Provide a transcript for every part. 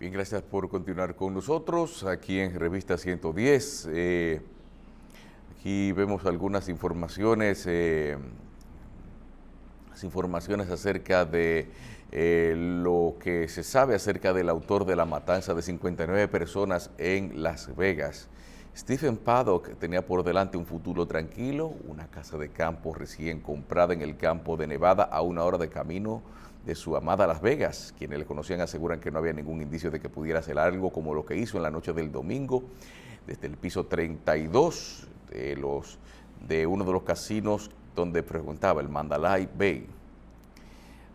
Bien, gracias por continuar con nosotros aquí en Revista 110. Aquí vemos algunas informaciones, acerca de lo que se sabe acerca del autor de la matanza de 59 personas en Las Vegas. Stephen Paddock tenía por delante un futuro tranquilo, una casa de campo recién comprada en el campo de Nevada a 1 hora de camino de su amada Las Vegas. Quienes le conocían aseguran que no había ningún indicio de que pudiera hacer algo como lo que hizo en la noche del domingo desde el piso 32 de uno de los casinos donde frecuentaba, el Mandalay Bay.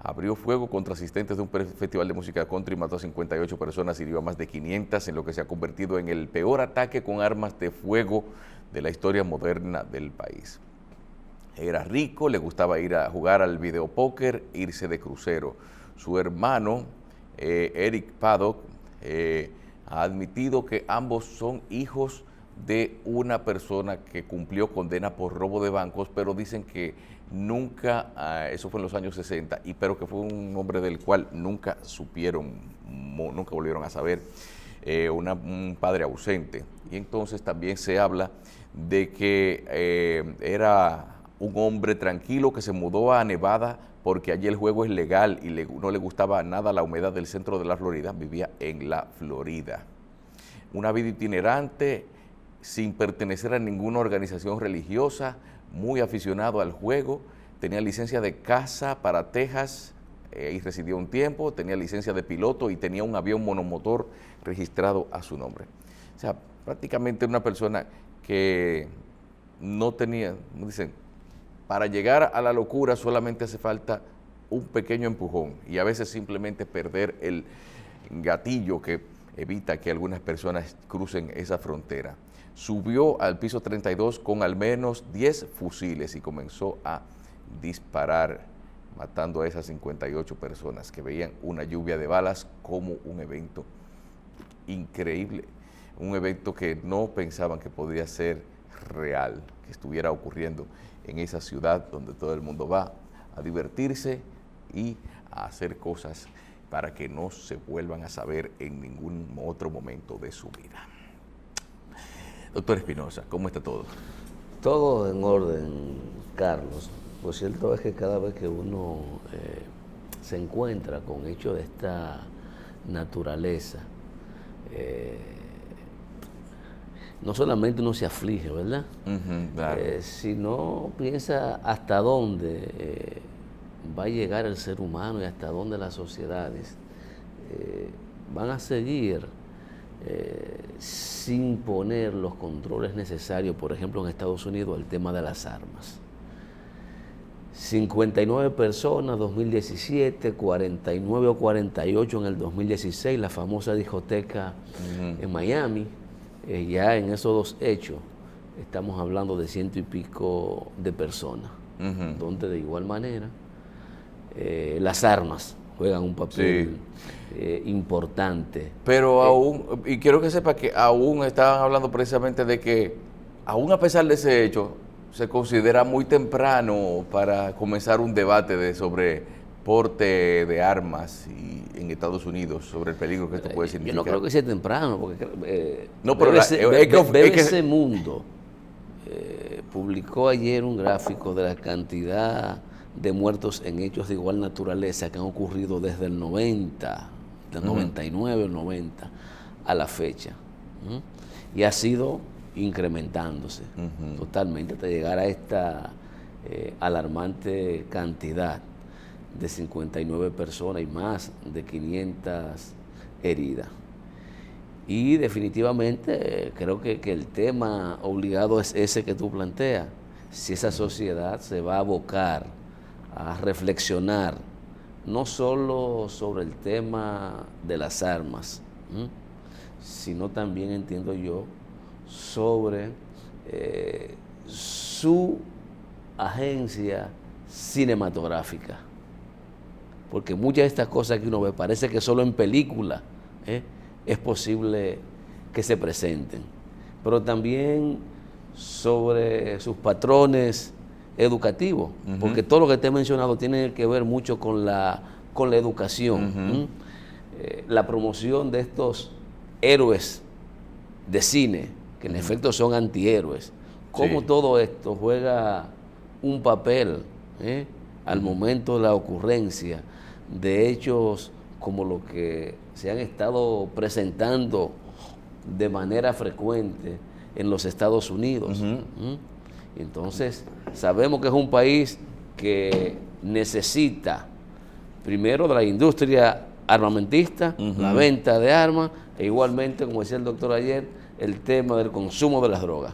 Abrió fuego contra asistentes de un festival de música country, mató a 58 personas y hirió a más de 500 en lo que se ha convertido en el peor ataque con armas de fuego de la historia moderna del país. Era rico, le gustaba ir a jugar al videopóker, irse de crucero. Su hermano, Eric Paddock, ha admitido que ambos son hijos de una persona que cumplió condena por robo de bancos, pero dicen que nunca, eso fue en los años 60, pero que fue un hombre del cual nunca supieron, nunca volvieron a saber, un padre ausente. Y entonces también se habla de que era un hombre tranquilo que se mudó a Nevada porque allí el juego es legal y no le gustaba nada la humedad del centro de la Florida, vivía en la Florida. Una vida itinerante, sin pertenecer a ninguna organización religiosa, muy aficionado al juego, tenía licencia de caza para Texas y residió un tiempo, tenía licencia de piloto y tenía un avión monomotor registrado a su nombre. O sea, prácticamente una persona que no tenía, como dicen, para llegar a la locura solamente hace falta un pequeño empujón y a veces simplemente perder el gatillo que evita que algunas personas crucen esa frontera. Subió al piso 32 con al menos 10 fusiles y comenzó a disparar, matando a esas 58 personas que veían una lluvia de balas como un evento increíble, un evento que no pensaban que podría ser real, que estuviera ocurriendo en esa ciudad donde todo el mundo va a divertirse y a hacer cosas para que no se vuelvan a saber en ningún otro momento de su vida. Doctor Espinosa, ¿cómo está todo? Todo en orden, Carlos. Lo cierto es que cada vez que uno se encuentra con hechos de esta naturaleza, no solamente uno se aflige, ¿verdad? Claro. Sino piensa hasta dónde va a llegar el ser humano y hasta dónde las sociedades van a seguir sin poner los controles necesarios, por ejemplo en Estados Unidos, al tema de las armas. 59 personas 2017, 49 o 48 en el 2016, la famosa discoteca en Miami. Ya en esos dos hechos estamos hablando de 100 y pico de personas, donde de igual manera las armas juegan un papel importante. Pero aún, y quiero que sepa que aún estaban hablando precisamente de que, aún a pesar de ese hecho, se considera muy temprano para comenzar un debate sobre porte de armas en Estados Unidos, sobre el peligro que esto puede significar. Yo no creo que sea temprano, porque no, pero BBC Mundo publicó ayer un gráfico de la cantidad de muertos en hechos de igual naturaleza que han ocurrido desde el 90, del 99 o 90 a la fecha. Y ha sido incrementándose totalmente hasta llegar a esta alarmante cantidad de 59 personas y más de 500 heridas. Y definitivamente creo que el tema obligado es ese que tú planteas. Si esa sociedad se va a abocar a reflexionar no solo sobre el tema de las armas, sino también, entiendo yo, sobre su agencia cinematográfica. Porque muchas de estas cosas que uno ve, parece que solo en película es posible que se presenten. Pero también sobre sus patrones educativos, porque todo lo que te he mencionado tiene que ver mucho con la educación. la promoción de estos héroes de cine, que en efecto son antihéroes, cómo todo esto juega un papel al momento de la ocurrencia de hechos como lo que se han estado presentando de manera frecuente en los Estados Unidos. Entonces, sabemos que es un país que necesita primero de la industria armamentista, la venta de armas, e igualmente, como decía el doctor ayer, el tema del consumo de las drogas.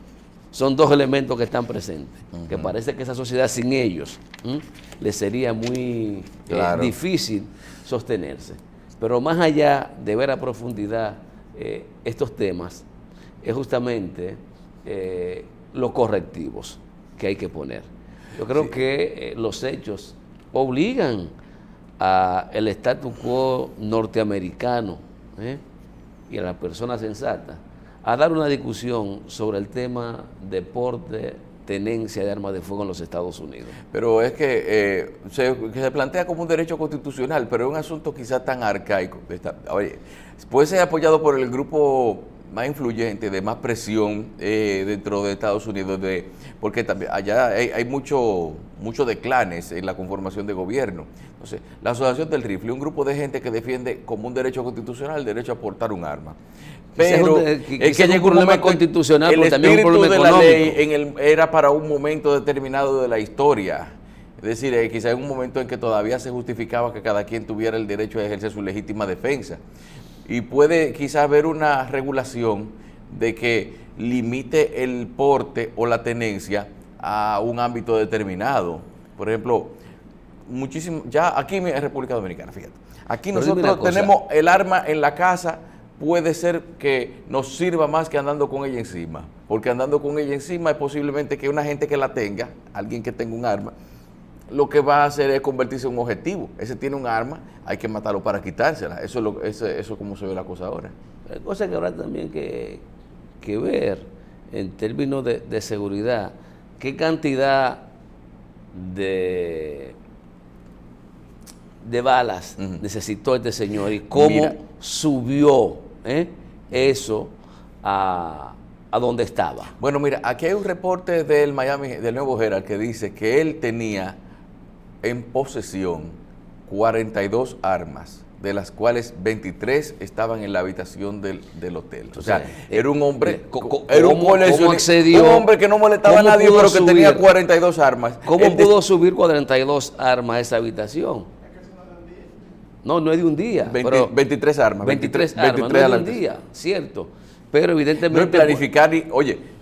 Son dos elementos que están presentes, que parece que esa sociedad sin ellos le sería muy difícil sostenerse. Pero más allá de ver a profundidad estos temas, es justamente los correctivos que hay que poner. Yo creo que los hechos obligan al status quo norteamericano y a la persona sensata a dar una discusión sobre el tema de porte, tenencia de armas de fuego en los Estados Unidos. Pero es que se plantea como un derecho constitucional, pero es un asunto quizás tan arcaico. Oye, puede ser apoyado por el grupo más influyente, de más presión dentro de Estados Unidos, porque también allá hay muchos declanes en la conformación de gobierno. Entonces, la Asociación del Rifle, un grupo de gente que defiende como un derecho constitucional el derecho a portar un arma. Pero es que llegó un problema constitucional, pero también un problema económico. La ley era para un momento determinado de la historia. Es decir, quizá en un momento en que todavía se justificaba que cada quien tuviera el derecho a ejercer su legítima defensa. Y puede quizás haber una regulación de que limite el porte o la tenencia a un ámbito determinado. Por ejemplo, ya aquí en República Dominicana, fíjate, aquí nosotros tenemos el arma en la casa, puede ser que nos sirva más que andando con ella encima, porque andando con ella encima es posiblemente que una gente que la tenga, alguien que tenga un arma, lo que va a hacer es convertirse en un objetivo. Ese tiene un arma, hay que matarlo para quitársela. Eso es como se ve la cosa ahora. Hay cosas que habrá también que ver en términos de seguridad. ¿Qué cantidad de balas necesitó este señor y cómo subió eso a donde estaba? Bueno, mira, aquí hay un reporte del Nuevo Herald que dice que él tenía en posesión 42 armas, de las cuales 23 estaban en la habitación del hotel. O sea, era un hombre, era un hombre que no molestaba a nadie, pero que tenía 42 armas. ¿Cómo pudo subir 42 armas a esa habitación? No es de un día. 23 armas. 23 armas, no es de un día, cierto. Pero evidentemente... No es planificar,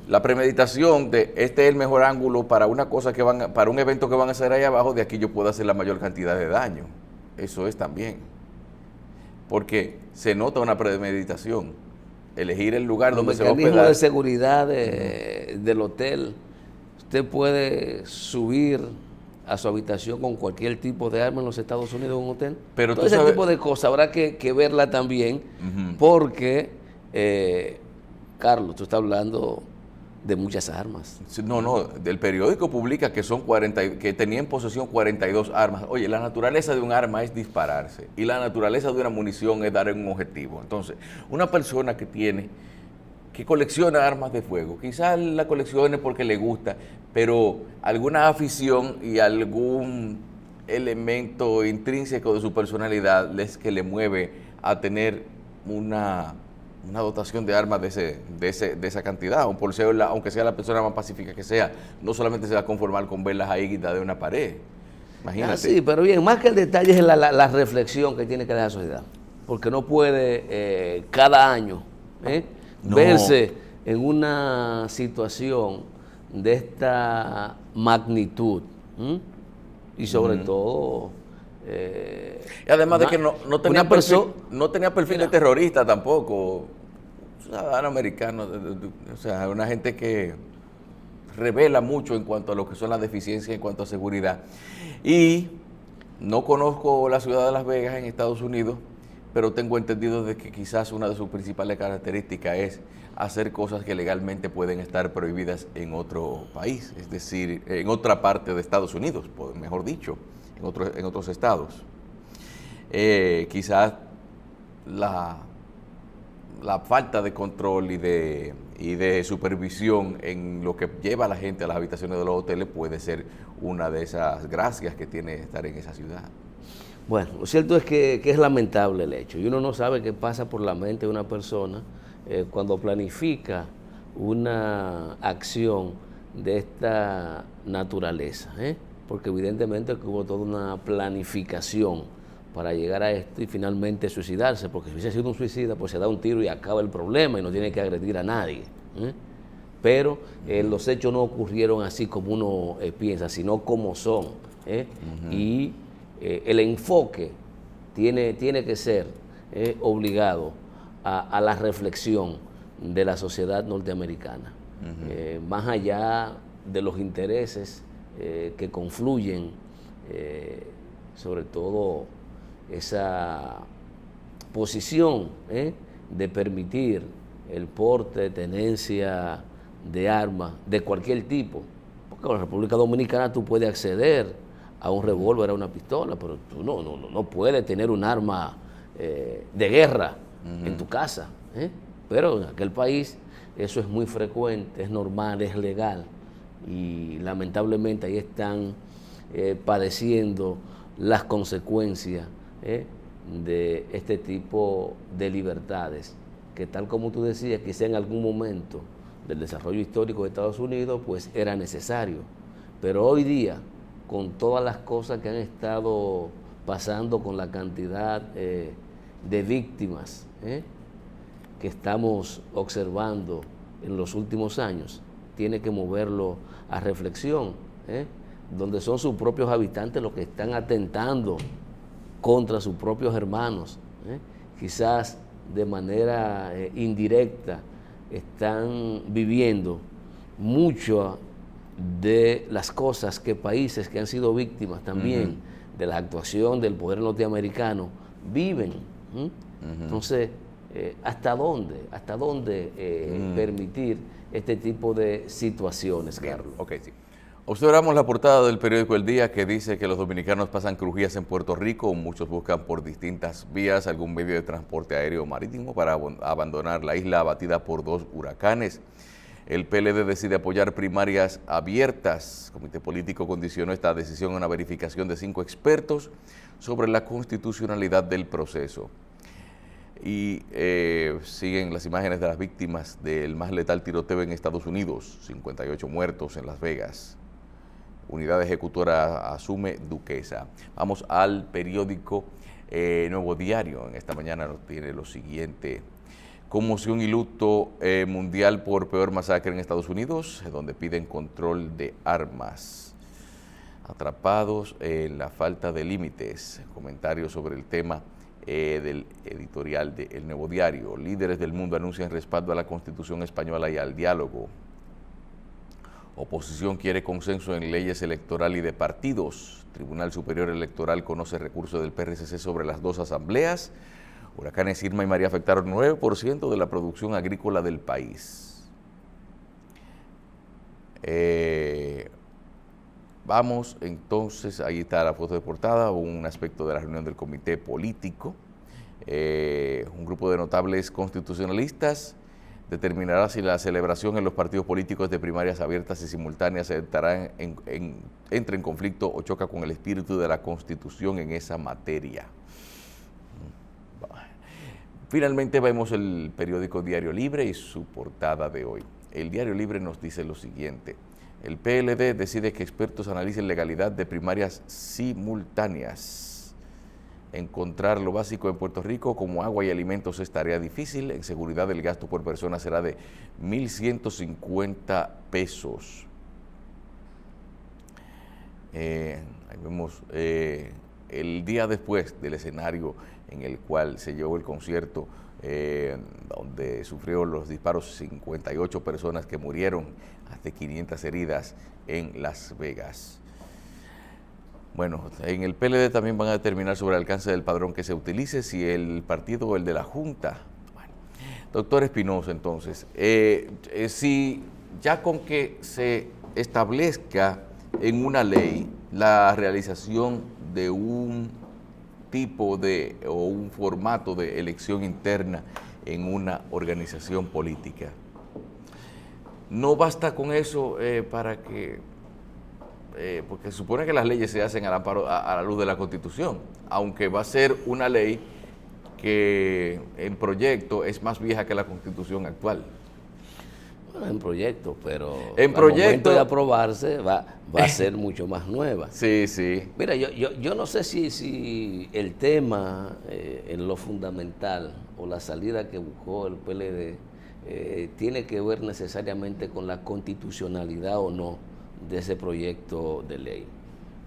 la premeditación de este es el mejor ángulo para una cosa para un evento que van a hacer ahí abajo, de aquí yo puedo hacer la mayor cantidad de daño. Eso es también. Porque se nota una premeditación. Elegir el lugar donde se va a hospedar. Los mecanismos de seguridad del hotel, usted puede subir a su habitación con cualquier tipo de arma en los Estados Unidos en un hotel. Pero todo ese tipo de cosas habrá que verla también, porque, Carlos, tú estás hablando de muchas armas. No, el periódico publica que que tenía en posesión 42 armas. Oye, la naturaleza de un arma es dispararse y la naturaleza de una munición es dar en un objetivo. Entonces, una persona que colecciona armas de fuego, quizás la coleccione porque le gusta, pero alguna afición y algún elemento intrínseco de su personalidad es que le mueve a tener una dotación de armas de esa cantidad, aunque sea la persona más pacífica que sea. No solamente se va a conformar con verlas ahí guindadas de una pared. Imagínate. Sí, pero bien, más que el detalle es la reflexión que tiene que dar la sociedad, porque no puede cada año verse en una situación de esta magnitud y sobre todo... y además de que no tenía perfil de terrorista tampoco, ciudadano americano, o sea, una gente que revela mucho en cuanto a lo que son las deficiencias en cuanto a seguridad. Y no conozco la ciudad de Las Vegas en Estados Unidos, pero tengo entendido de que quizás una de sus principales características es hacer cosas que legalmente pueden estar prohibidas en otro país, es decir, en otra parte de Estados Unidos, mejor dicho, en otros estados. Quizás la falta de control y de supervisión en lo que lleva a la gente a las habitaciones de los hoteles puede ser una de esas gracias que tiene estar en esa ciudad. Bueno, lo cierto es que es lamentable el hecho, y uno no sabe qué pasa por la mente de una persona cuando planifica una acción de esta naturaleza, porque evidentemente que hubo toda una planificación para llegar a esto y finalmente suicidarse, porque si hubiese sido un suicida, pues se da un tiro y acaba el problema y no tiene que agredir a nadie. Pero los hechos no ocurrieron así como uno piensa, sino como son. Y el enfoque tiene que ser obligado a la reflexión de la sociedad norteamericana, más allá de los intereses que confluyen, sobre todo esa posición de permitir el porte, tenencia de armas de cualquier tipo, porque en la República Dominicana tú puedes acceder a un revólver, a una pistola, pero tú no puedes tener un arma de guerra en tu casa, pero en aquel país eso es muy frecuente, es normal, es legal, y lamentablemente ahí están padeciendo las consecuencias de este tipo de libertades, que tal como tú decías, quizá en algún momento del desarrollo histórico de Estados Unidos, pues era necesario, pero hoy día, con todas las cosas que han estado pasando, con la cantidad de víctimas que estamos observando en los últimos años, tiene que moverlo a reflexión, donde son sus propios habitantes los que están atentando contra sus propios hermanos, quizás de manera indirecta están viviendo mucho de las cosas que países que han sido víctimas también de la actuación del poder norteamericano viven. Entonces, ¿hasta dónde permitir este tipo de situaciones, Carlos? Okay, sí. Observamos la portada del periódico El Día, que dice que los dominicanos pasan crujías en Puerto Rico. Muchos buscan por distintas vías algún medio de transporte aéreo o marítimo para abandonar la isla abatida por 2 huracanes. El PLD decide apoyar primarias abiertas. El Comité Político condicionó esta decisión a una verificación de 5 expertos sobre la constitucionalidad del proceso. Y siguen las imágenes de las víctimas del más letal tiroteo en Estados Unidos, 58 muertos en Las Vegas. Unidad ejecutora asume Duquesa. Vamos al periódico Nuevo Diario. En esta mañana nos tiene lo siguiente: conmoción y luto mundial por peor masacre en Estados Unidos, donde piden control de armas. Atrapados en la falta de límites. Comentarios sobre el tema del editorial de El Nuevo Diario. Líderes del mundo anuncian respaldo a la Constitución española y al diálogo. Oposición quiere consenso en leyes electoral y de partidos. Tribunal Superior Electoral conoce recurso del PRCC sobre las 2 asambleas. Huracanes Irma y María afectaron 9% de la producción agrícola del país. Vamos entonces, ahí está la foto de portada, un aspecto de la reunión del comité político. Un grupo de notables constitucionalistas determinará si la celebración en los partidos políticos de primarias abiertas y simultáneas entra en conflicto o choca con el espíritu de la Constitución en esa materia. Finalmente vemos el periódico Diario Libre y su portada de hoy. El Diario Libre nos dice lo siguiente: el PLD decide que expertos analicen legalidad de primarias simultáneas. Encontrar lo básico en Puerto Rico como agua y alimentos es tarea difícil. En seguridad el gasto por persona será de 1.150 pesos. Ahí vemos el día después del escenario en el cual se llevó el concierto, donde sufrió los disparos 58 personas que murieron, hasta 500 heridas en Las Vegas. Bueno, en el PLD también van a determinar sobre el alcance del padrón que se utilice, si el partido o el de la Junta. Bueno, doctor Espinosa, entonces, si ya con que se establezca en una ley la realización de un tipo o un formato de elección interna en una organización política. No basta con eso para que, porque se supone que las leyes se hacen a la luz de la Constitución, aunque va a ser una ley que en proyecto es más vieja que la Constitución actual. Bueno, en proyecto, pero en proyecto, al momento de aprobarse va a ser mucho más nueva. Sí, sí. Mira, yo no sé si el tema en lo fundamental o la salida que buscó el PLD tiene que ver necesariamente con la constitucionalidad o no de ese proyecto de ley.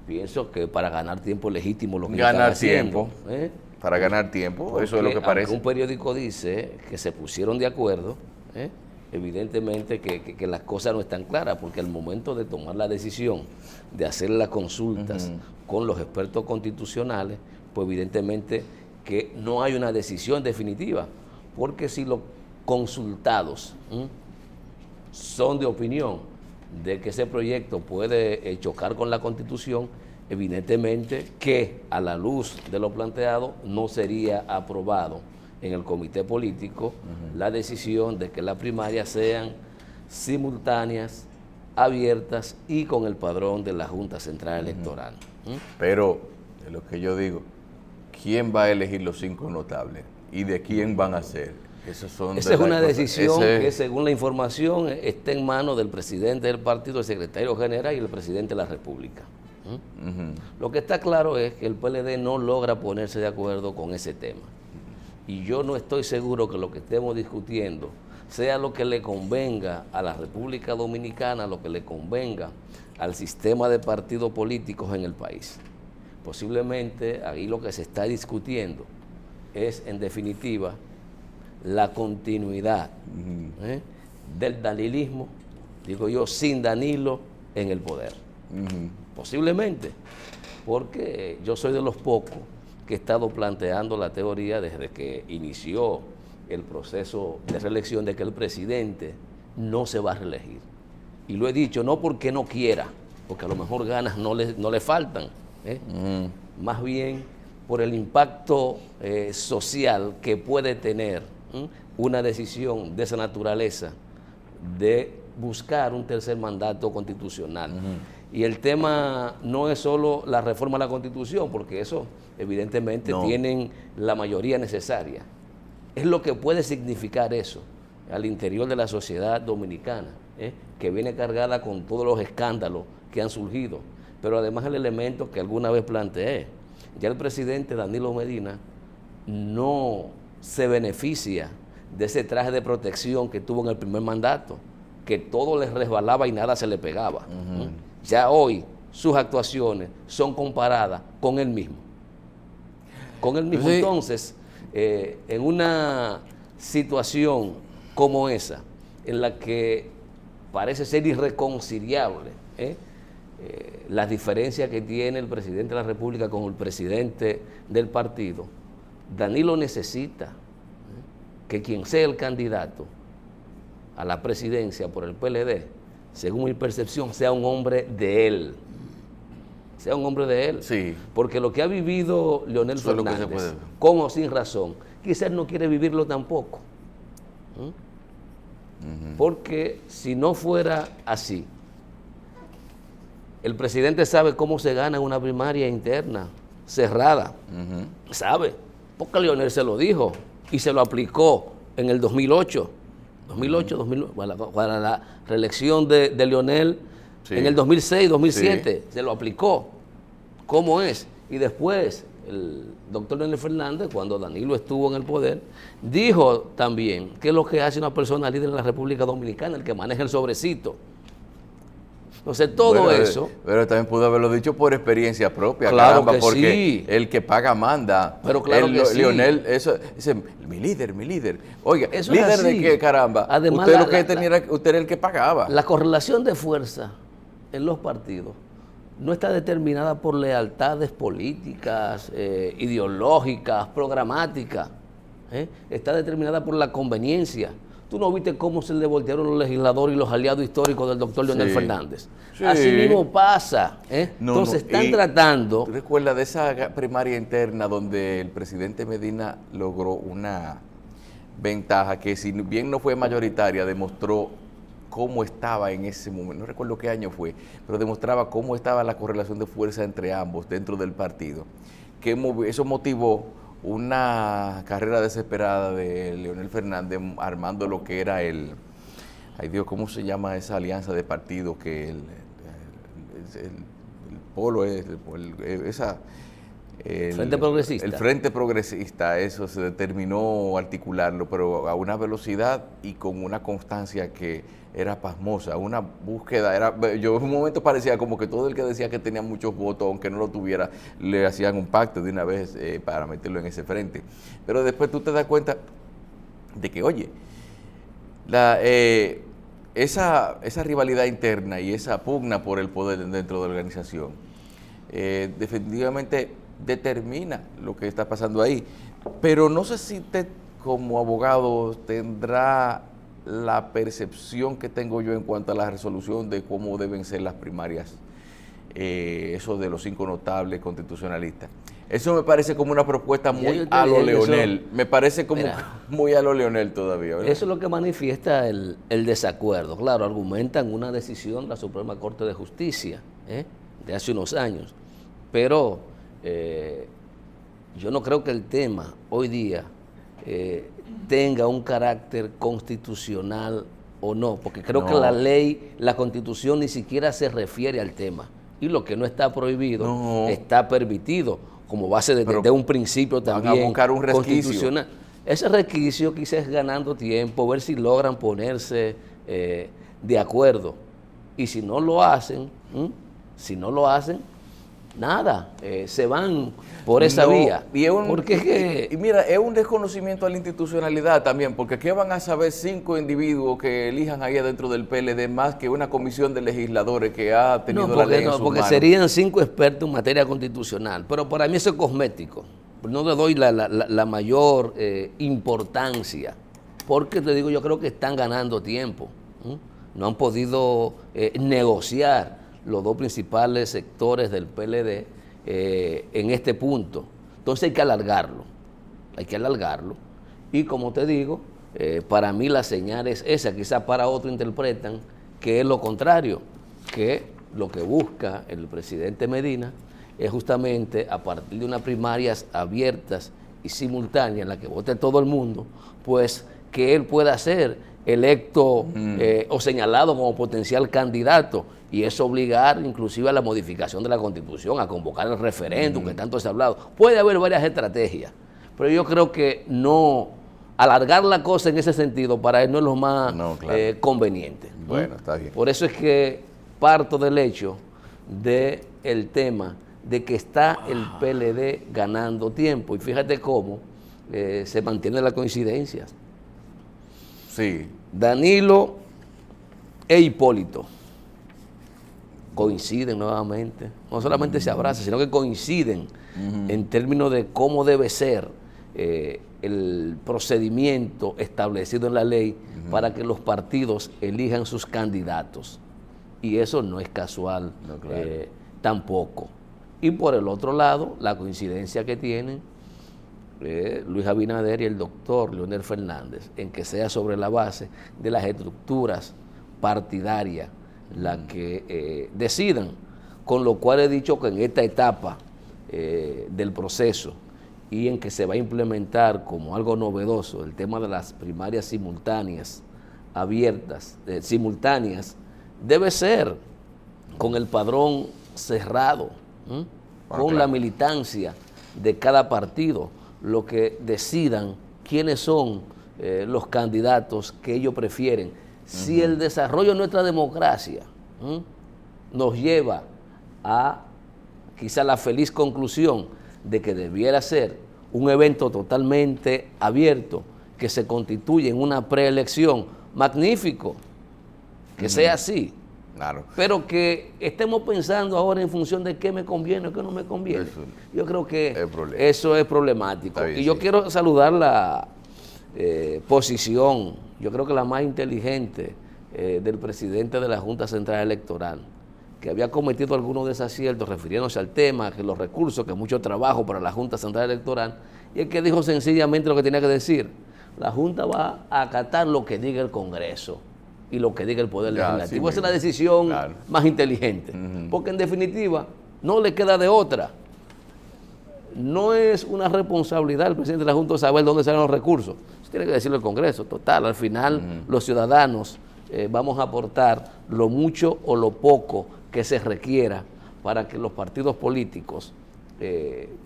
Pienso que para ganar tiempo legítimo lo que ganar están haciendo, tiempo, para ganar tiempo, porque, eso es lo que parece. Un periódico dice que se pusieron de acuerdo, evidentemente que las cosas no están claras, porque al momento de tomar la decisión de hacer las consultas con los expertos constitucionales, pues evidentemente que no hay una decisión definitiva, porque si los consultados son de opinión de que ese proyecto puede chocar con la Constitución, evidentemente que a la luz de lo planteado no sería aprobado en el comité político la decisión de que las primarias sean simultáneas, abiertas y con el padrón de la Junta Central Electoral. Pero, de lo que yo digo, ¿quién va a elegir los 5 notables? ¿Y de quién van a ser? Esa es una decisión que, según la información, está en manos del presidente del partido, el secretario general y el presidente de la República. Lo que está claro es que el PLD no logra ponerse de acuerdo con ese tema. Y yo no estoy seguro que lo que estemos discutiendo sea lo que le convenga a la República Dominicana, lo que le convenga al sistema de partidos políticos en el país. Posiblemente ahí lo que se está discutiendo es, en definitiva, la continuidad del danilismo, digo yo, sin Danilo en el poder. Posiblemente, porque yo soy de los pocos que he estado planteando la teoría desde que inició el proceso de reelección de que el presidente no se va a reelegir. Y lo he dicho, no porque no quiera, porque a lo mejor ganas no le faltan, más bien por el impacto social que puede tener una decisión de esa naturaleza de buscar un tercer mandato constitucional. Y el tema no es solo la reforma a la Constitución, porque eso evidentemente tienen la mayoría necesaria. Es lo que puede significar eso al interior de la sociedad dominicana, que viene cargada con todos los escándalos que han surgido. Pero además el elemento que alguna vez planteé, ya el presidente Danilo Medina no se beneficia de ese traje de protección que tuvo en el primer mandato, que todo le resbalaba y nada se le pegaba. Ya hoy sus actuaciones son comparadas con él mismo. Con él mismo. Sí. Entonces, en una situación como esa, en la que parece ser irreconciliable las diferencias que tiene el presidente de la República con el presidente del partido, Danilo necesita que quien sea el candidato a la presidencia por el PLD, según mi percepción, sea un hombre de él. Sea un hombre de él. Sí. Porque lo que ha vivido Leonel Fernández, con o sin razón, quizás no quiere vivirlo tampoco. Porque si no fuera así, el presidente sabe cómo se gana una primaria interna, cerrada. Sabe, porque Leonel se lo dijo y se lo aplicó en el 2008. 2008, para la reelección de Leonel, sí. En el 2006, 2007, sí. Se lo aplicó. ¿Cómo es? Y después, el doctor Leonel Fernández, cuando Danilo estuvo en el poder, dijo también que es lo que hace una persona líder en la República Dominicana, el que maneja el sobrecito. Entonces, todo eso... Pero también pudo haberlo dicho por experiencia propia, claro, caramba, que porque sí. El que paga manda. Pero claro que sí. Leonel, eso, dice, mi líder. Oiga, eso ¿líder de qué, caramba? Además, usted era el que pagaba. La correlación de fuerza en los partidos no está determinada por lealtades políticas, ideológicas, programáticas. Está determinada por la conveniencia. ¿Tú no viste cómo se le voltearon los legisladores y los aliados históricos del doctor Leonel Fernández? Sí. Así mismo pasa. No, Entonces están tratando... ¿Tú recuerdas de esa primaria interna donde el presidente Medina logró una ventaja que, si bien no fue mayoritaria, demostró cómo estaba en ese momento? No recuerdo qué año fue, pero demostraba cómo estaba la correlación de fuerza entre ambos dentro del partido. Que eso motivó una carrera desesperada de Leonel Fernández armando lo que era el... Ay Dios, ¿cómo se llama esa alianza de partidos que el polo es... Frente Progresista. El Frente Progresista, eso se determinó articularlo, pero a una velocidad y con una constancia que era pasmosa, una búsqueda, yo en un momento parecía como que todo el que decía que tenía muchos votos, aunque no lo tuviera, le hacían un pacto de una vez para meterlo en ese frente. Pero después tú te das cuenta de que, oye, esa rivalidad interna y esa pugna por el poder dentro de la organización, definitivamente determina lo que está pasando ahí. Pero no sé si usted como abogado tendrá la percepción que tengo yo en cuanto a la resolución de cómo deben ser las primarias, eso de los 5 notables constitucionalistas. Eso me parece como una propuesta muy a lo Leonel. Me parece como muy a lo Leonel todavía, ¿verdad? Eso es lo que manifiesta el desacuerdo. Claro, argumentan una decisión de la Suprema Corte de Justicia de hace unos años, pero yo no creo que el tema hoy día tenga un carácter constitucional o no, porque creo que la ley, la Constitución ni siquiera se refiere al tema, y lo que no está prohibido está permitido como base de un principio también a buscar un constitucional. Ese resquicio quizás ganando tiempo, ver si logran ponerse de acuerdo, y si no lo hacen, nada, se van por esa vía. Y mira, es un desconocimiento a la institucionalidad también, porque ¿qué van a saber 5 individuos que elijan ahí adentro del PLD más que una comisión de legisladores que ha tenido la ley en sus porque manos? serían 5 expertos en materia constitucional, pero para mí eso es cosmético. No le doy la mayor importancia, porque te digo, yo creo que están ganando tiempo. No han podido negociar los 2 principales sectores del PLD en este punto. Entonces hay que alargarlo. Y como te digo, para mí la señal es esa, quizás para otros interpretan que es lo contrario, que lo que busca el presidente Medina es justamente a partir de unas primarias abiertas y simultáneas en las que vote todo el mundo, pues que él pueda ser electo o señalado como potencial candidato, y eso obligar inclusive a la modificación de la Constitución, a convocar el referéndum que tanto se ha hablado. Puede haber varias estrategias, pero yo creo que no alargar la cosa en ese sentido para él no es lo más conveniente. Bueno, está bien. Por eso es que parto del hecho del tema de que está el PLD ganando tiempo, y fíjate cómo se mantiene la coincidencia. Sí. Danilo e Hipólito coinciden nuevamente, no solamente se abrazan, sino que coinciden en términos de cómo debe ser el procedimiento establecido en la ley para que los partidos elijan sus candidatos, y eso no es casual, tampoco. Y por el otro lado, la coincidencia que tienen Luis Abinader y el doctor Leonel Fernández, en que sea sobre la base de las estructuras partidarias las que decidan, con lo cual he dicho que en esta etapa del proceso, y en que se va a implementar como algo novedoso el tema de las primarias simultáneas, abiertas, simultáneas, debe ser con el padrón cerrado, con la militancia de cada partido, lo que decidan quiénes son los candidatos que ellos prefieren. Si el desarrollo de nuestra democracia nos lleva a quizá la feliz conclusión de que debiera ser un evento totalmente abierto, que se constituye en una preelección, magnífico, que sea así. Claro. Pero que estemos pensando ahora en función de qué me conviene o qué no me conviene. Yo creo que eso es problemático. Bien, y yo quiero saludar posición, yo creo que la más inteligente del presidente de la Junta Central Electoral, que había cometido algunos desaciertos refiriéndose al tema, que los recursos, que mucho trabajo para la Junta Central Electoral, y el que dijo sencillamente lo que tenía que decir: la Junta va a acatar lo que diga el Congreso y lo que diga el Poder Legislativo. Esa es la decisión más inteligente, porque en definitiva no le queda de otra. No es una responsabilidad del presidente de la Junta saber dónde salen los recursos. Eso tiene que decirlo el Congreso. Total, al final los ciudadanos vamos a aportar lo mucho o lo poco que se requiera para que los partidos políticos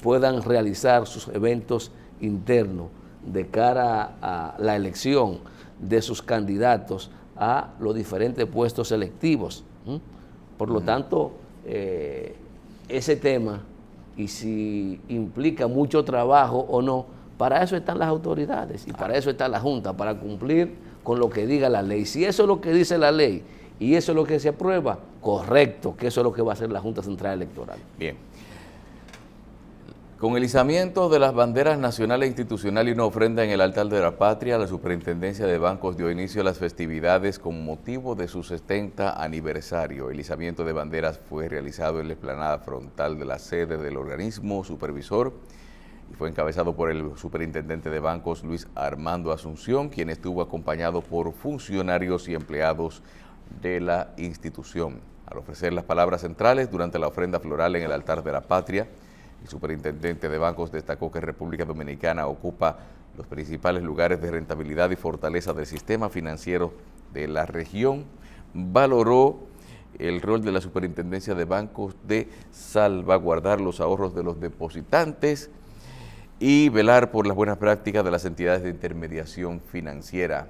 puedan realizar sus eventos internos de cara a la elección de sus candidatos a los diferentes puestos selectivos. Por lo tanto, ese tema, y si implica mucho trabajo o no, para eso están las autoridades y para eso está la Junta, para cumplir con lo que diga la ley. Si eso es lo que dice la ley y eso es lo que se aprueba, correcto, que eso es lo que va a hacer la Junta Central Electoral. Bien. Con el izamiento de las banderas nacional e institucional y una ofrenda en el altar de la patria, la Superintendencia de Bancos dio inicio a las festividades con motivo de su 70 aniversario. El izamiento de banderas fue realizado en la explanada frontal de la sede del organismo supervisor y fue encabezado por el superintendente de bancos, Luis Armando Asunción, quien estuvo acompañado por funcionarios y empleados de la institución. Al ofrecer las palabras centrales durante la ofrenda floral en el altar de la patria, el superintendente de bancos destacó que República Dominicana ocupa los principales lugares de rentabilidad y fortaleza del sistema financiero de la región. Valoró el rol de la superintendencia de bancos de salvaguardar los ahorros de los depositantes y velar por las buenas prácticas de las entidades de intermediación financiera.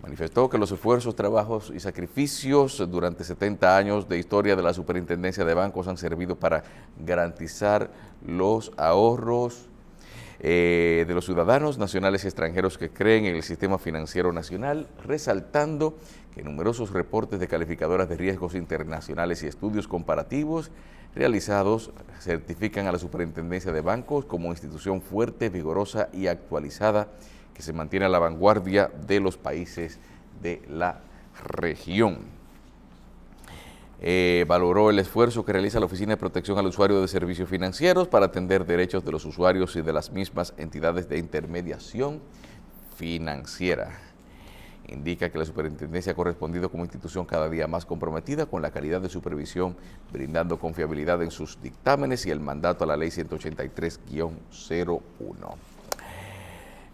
Manifestó que los esfuerzos, trabajos y sacrificios durante 70 años de historia de la Superintendencia de Bancos han servido para garantizar los ahorros de los ciudadanos nacionales y extranjeros que creen en el sistema financiero nacional, resaltando que numerosos reportes de calificadoras de riesgos internacionales y estudios comparativos realizados certifican a la Superintendencia de Bancos como institución fuerte, vigorosa y actualizada que se mantiene a la vanguardia de los países de la región. Valoró el esfuerzo que realiza la Oficina de Protección al Usuario de Servicios Financieros para atender derechos de los usuarios y de las mismas entidades de intermediación financiera. Indica que la superintendencia ha correspondido como institución cada día más comprometida con la calidad de supervisión, brindando confiabilidad en sus dictámenes y el mandato a la Ley 183-01.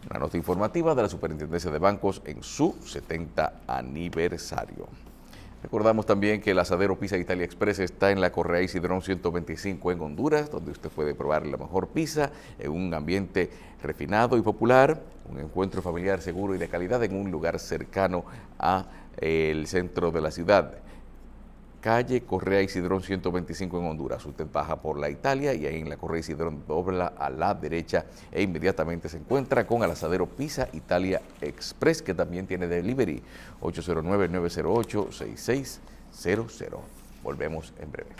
Una nota informativa de la Superintendencia de Bancos en su 70 aniversario. Recordamos también que el asadero Pizza Italia Express está en la Correa y Cidrón 125 en Honduras, donde usted puede probar la mejor pizza en un ambiente refinado y popular, un encuentro familiar seguro y de calidad en un lugar cercano al centro de la ciudad. Calle Correa y Cidrón 125 en Honduras. Usted baja por la Italia y ahí en la Correa y Cidrón dobla a la derecha e inmediatamente se encuentra con el asadero Pizza Italia Express, que también tiene delivery, 809-908-6600. Volvemos en breve.